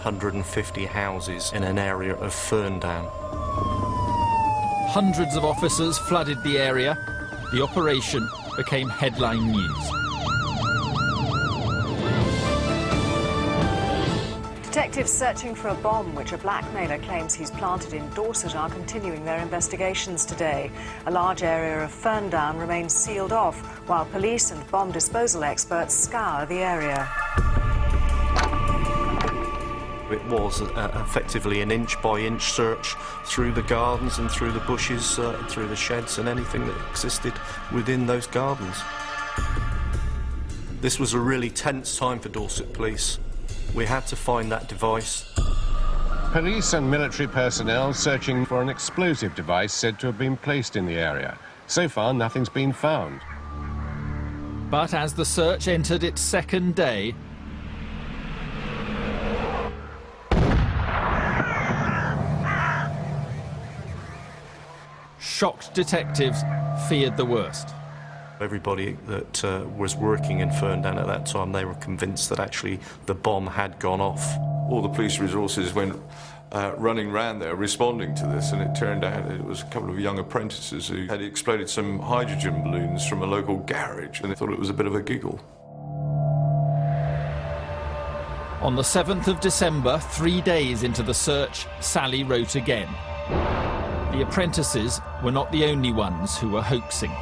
150 houses in an area of Ferndown. Hundreds of officers flooded the area. The operation became headline news. Detectives searching for a bomb which a blackmailer claims he's planted in Dorset are continuing their investigations today. A large area of Ferndown remains sealed off, while police and bomb disposal experts scour the area. It was effectively an inch-by-inch search through the gardens and through the bushes, through the sheds and anything that existed within those gardens. This was a really tense time for Dorset Police. We had to find that device. Police and military personnel searching for an explosive device said to have been placed in the area. So far, nothing's been found. But as the search entered its second day, shocked detectives feared the worst. Everybody that was working in Ferndown at that time, they were convinced that actually the bomb had gone off. All the police resources went running round there responding to this, and it turned out it was a couple of young apprentices who had exploded some hydrogen balloons from a local garage, and they thought it was a bit of a giggle. On the 7th of December, 3 days into the search, Sally wrote again. The apprentices were not the only ones who were hoaxing.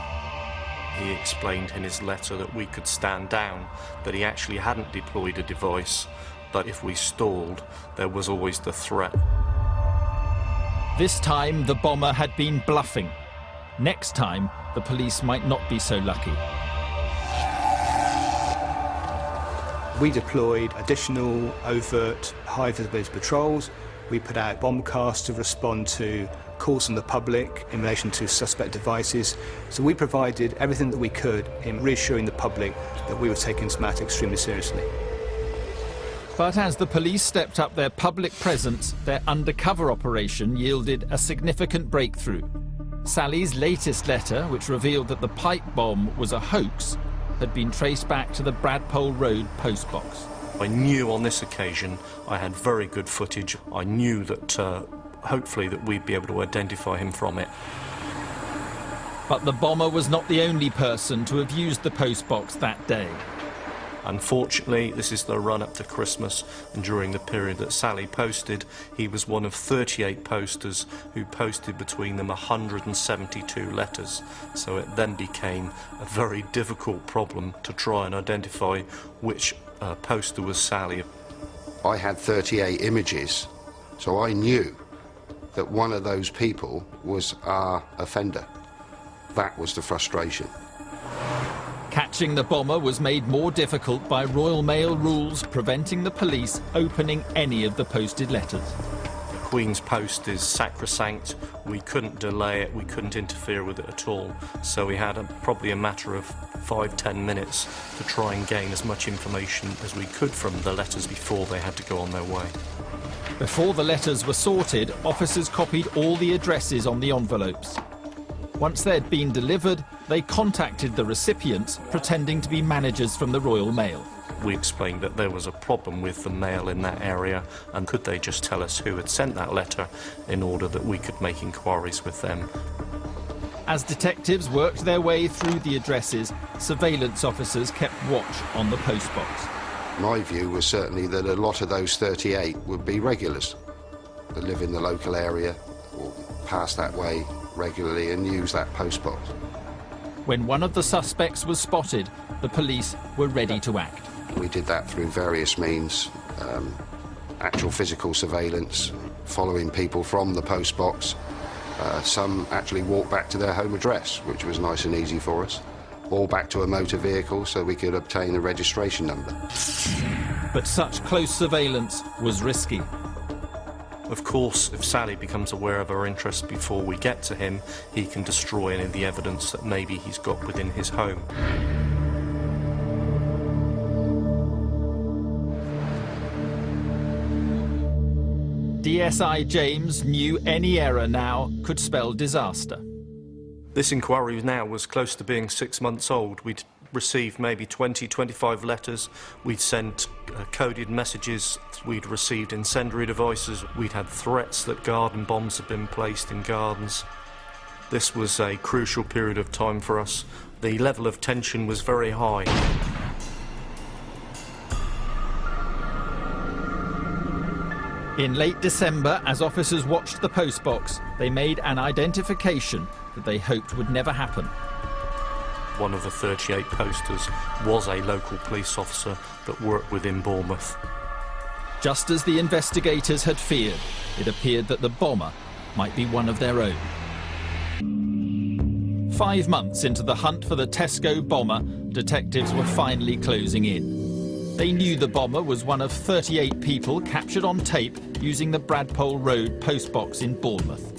He explained in his letter that we could stand down, that he actually hadn't deployed a device, but if we stalled, there was always the threat. This time, the bomber had been bluffing. Next time, the police might not be so lucky. We deployed additional overt high visibility patrols. We put out bomb casts to respond to calls from the public in relation to suspect devices. So we provided everything that we could in reassuring the public that we were taking this matter extremely seriously. But as the police stepped up their public presence, their undercover operation yielded a significant breakthrough. Sally's latest letter, which revealed that the pipe bomb was a hoax, had been traced back to the Bradpole Road postbox. I knew on this occasion I had very good footage. I knew that hopefully that we'd be able to identify him from it. But the bomber was not the only person to have used the postbox that day. Unfortunately, this is the run-up to Christmas, and during the period that Sally posted, he was one of 38 posters who posted between them 172 letters. So it then became a very difficult problem to try and identify which poster was Sally. I had 38 images, so I knew that one of those people was our offender. That was the frustration. Catching the bomber was made more difficult by Royal Mail rules preventing the police opening any of the posted letters. The Queen's Post is sacrosanct. We couldn't delay it, we couldn't interfere with it at all. So we had probably a matter of 5–10 minutes to try and gain as much information as we could from the letters before they had to go on their way. Before the letters were sorted, officers copied all the addresses on the envelopes. Once they'd been delivered, they contacted the recipients, pretending to be managers from the Royal Mail. We explained that there was a problem with the mail in that area, and could they just tell us who had sent that letter in order that we could make inquiries with them. As detectives worked their way through the addresses, surveillance officers kept watch on the postbox. My view was certainly that a lot of those 38 would be regulars that live in the local area or pass that way regularly and use that postbox. When one of the suspects was spotted, the police were ready to act. We did that through various means, actual physical surveillance, following people from the postbox. Some actually walked back to their home address, which was nice and easy for us, or back to a motor vehicle so we could obtain a registration number. But such close surveillance was risky. Of course, if Sally becomes aware of our interest before we get to him, he can destroy any of the evidence that maybe he's got within his home. DSI James knew any error now could spell disaster. This inquiry now was close to being 6 months old. We'd received maybe 20, 25 letters. We'd sent coded messages. We'd received incendiary devices. We'd had threats that garden bombs had been placed in gardens. This was a crucial period of time for us. The level of tension was very high. In late December, as officers watched the postbox, they made an identification that they hoped would never happen. One of the 38 posters was a local police officer that worked within Bournemouth. Just as the investigators had feared, it appeared that the bomber might be one of their own. 5 months into the hunt for the Tesco bomber, detectives were finally closing in. They knew the bomber was one of 38 people captured on tape using the Bradpole Road postbox in Bournemouth.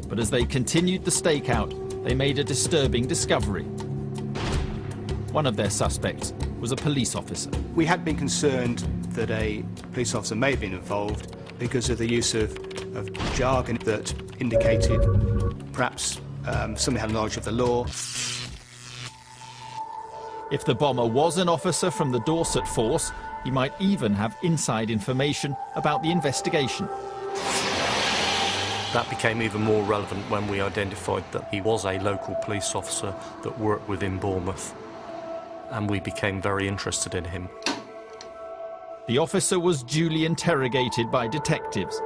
But as they continued the stakeout, they made a disturbing discovery. One of their suspects was a police officer. We had been concerned that a police officer may have been involved because of the use of jargon that indicated perhaps somebody had knowledge of the law. If the bomber was an officer from the Dorset force, he might even have inside information about the investigation. That became even more relevant when we identified that he was a local police officer that worked within Bournemouth, and we became very interested in him. The officer was duly interrogated by detectives.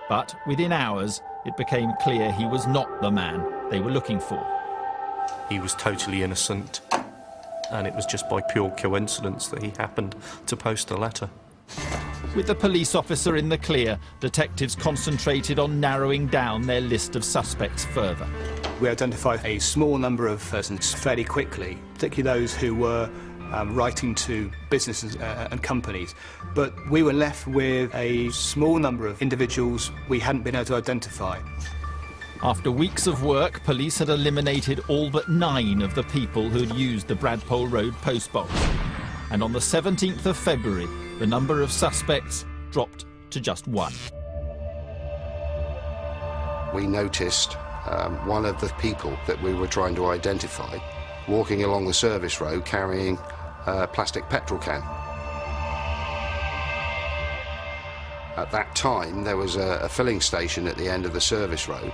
But within hours, it became clear he was not the man they were looking for. He was totally innocent, and it was just by pure coincidence that he happened to post a letter. With the police officer in the clear, detectives concentrated on narrowing down their list of suspects further. We identified a small number of persons fairly quickly, particularly those who were writing to businesses and companies. But we were left with a small number of individuals we hadn't been able to identify. After weeks of work, police had eliminated all but 9 of the people who had used the Bradpole Road postbox. And on the 17th of February, the number of suspects dropped to just 1. We noticed one of the people that we were trying to identify walking along the service road carrying a plastic petrol can. At that time, there was a filling station at the end of the service road.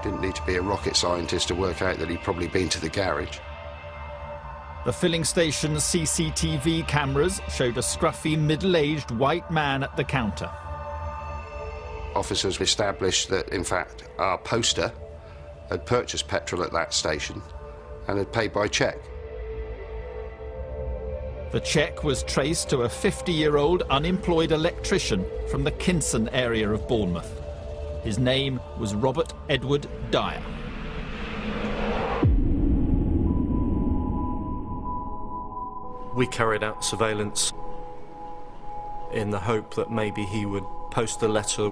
Didn't need to be a rocket scientist to work out that he'd probably been to the garage. The filling station's CCTV cameras showed a scruffy, middle-aged white man at the counter. Officers established that, in fact, our poster had purchased petrol at that station and had paid by cheque. The cheque was traced to a 50-year-old unemployed electrician from the Kinson area of Bournemouth. His name was Robert Edward Dyer. We carried out surveillance in the hope that maybe he would post a letter,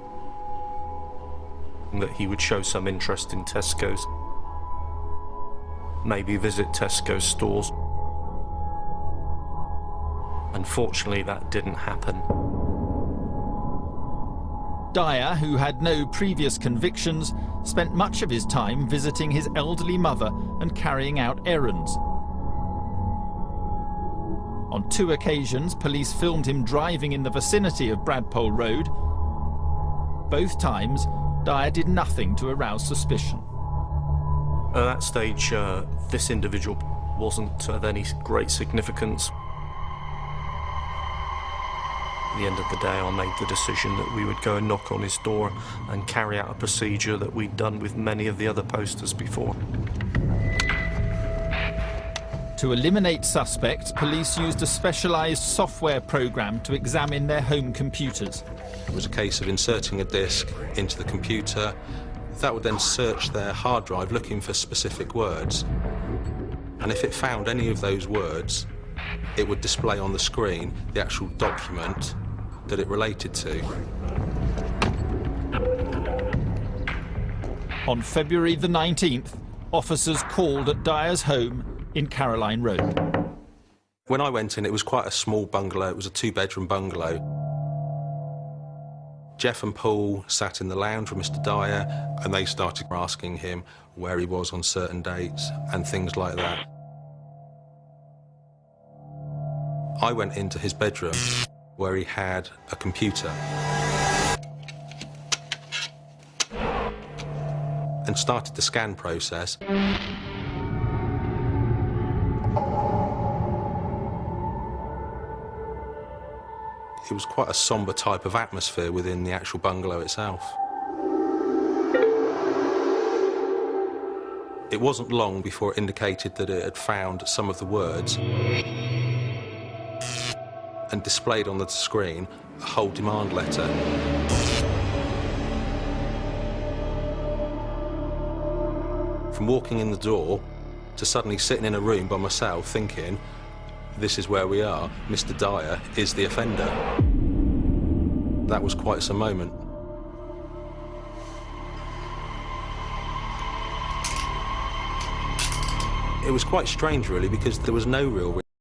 that he would show some interest in Tesco's, maybe visit Tesco's stores. Unfortunately, that didn't happen. Dyer, who had no previous convictions, spent much of his time visiting his elderly mother and carrying out errands. On 2 occasions, police filmed him driving in the vicinity of Bradpole Road. Both times, Dyer did nothing to arouse suspicion. At that stage, this individual wasn't of any great significance. At the end of the day, I made the decision that we would go and knock on his door and carry out a procedure that we'd done with many of the other posters before. To eliminate suspects, police used a specialised software program to examine their home computers. It was a case of inserting a disk into the computer. That would then search their hard drive looking for specific words. And if it found any of those words, it would display on the screen the actual document that it related to. On February the 19th, officers called at Dyer's home in Caroline Road. When I went in, it was quite a small bungalow. It was a 2-bedroom bungalow. Jeff and Paul sat in the lounge with Mr. Dyer, and they started asking him where he was on certain dates and things like that. I went into his bedroom where he had a computer and started the scan process. It was quite a sombre type of atmosphere within the actual bungalow itself. It wasn't long before it indicated that it had found some of the words and displayed on the screen a whole demand letter. From walking in the door to suddenly sitting in a room by myself thinking, this is where we are, Mr. Dyer is the offender. That was quite some moment. It was quite strange really, because there was no real